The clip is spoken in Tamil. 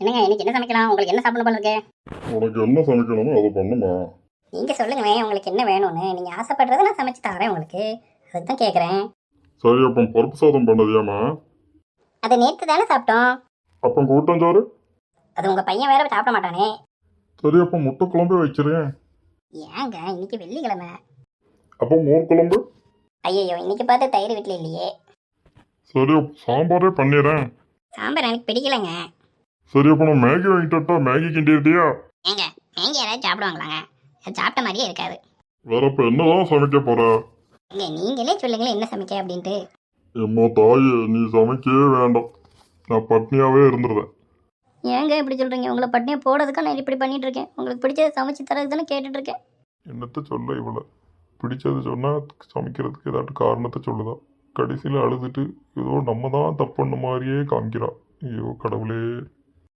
என்னங்க இன்னைக்கு என்ன சமைக்கலாம்? உங்களுக்கு என்ன சாப்பிடணும் போல இருக்கு? உனக்கு என்ன சமைக்கணுமோ அதை பண்ணுமா. நீங்க சொல்லுங்களேன், உங்களுக்கு என்ன வேணும்னு. நீங்க ஆசைப்படுறத நான் சமைச்சு தரேன் உங்களுக்கு. அதுக்கு தான் கேட்குறேன். சரி, அப்போ பருப்பு சாதம் பண்ணதியாமா? அது நேற்று தானே சாப்பிட்டோம். அப்போ கூட்டஞ்சோறு. அது உங்க பையன் வேற சாப்பிட மாட்டானே. சரி, அப்போ முட்டை குழம்பு வைக்கிறேன். ஏங்க இன்னைக்கு வெள்ளிக்கிழமை. அப்போ மோர் குழம்பு. ஐயோ இன்னைக்கு பார்த்து தயிர் வீட்டில் இல்லையே. சரி, அப்போ சாம்பாரே பண்ணிடுறேன். சாம்பார் எனக்கு பிடிக்கலங்க. சரி, அப்போ நான் மேகி வாங்கிட்டா மேகி கிண்டிட்டியா? ஏங்க மேங்கி யாராவது சாப்பிடுவாங்களாங்க? அது சாப்பிட்ட மாதிரியே இருக்காது. வேற அப்போ என்னதான் சமைக்க போற? இங்க நீங்களே சொல்லுங்களேன் என்ன சமைக்க அப்படின்ட்டு. எம்மா தாயே, நீ சமைக்கவே வேண்டாம், நான் பட்னியாவே இருந்துருவேன். ஏங்க இப்படி சொல்றீங்க? உங்களை பட்டினியை போடுறதுக்கா நான் இப்படி பண்ணிட்டு இருக்கேன். உங்களுக்கு பிடிச்சதை சமைச்சு தரது தானே கேட்டுட்டு இருக்கேன். என்னத்த சொல்ல, இவ்வளோ பிடிச்சது சொன்னால் சமைக்கிறதுக்கு ஏதாட்டு காரணத்தை சொல்லுதான். கடைசியில் அழுதுட்டு ஏதோ நம்ம தான் தப்புன்ன மாதிரியே காமிக்கிறா. ஐயோ கடவுளே.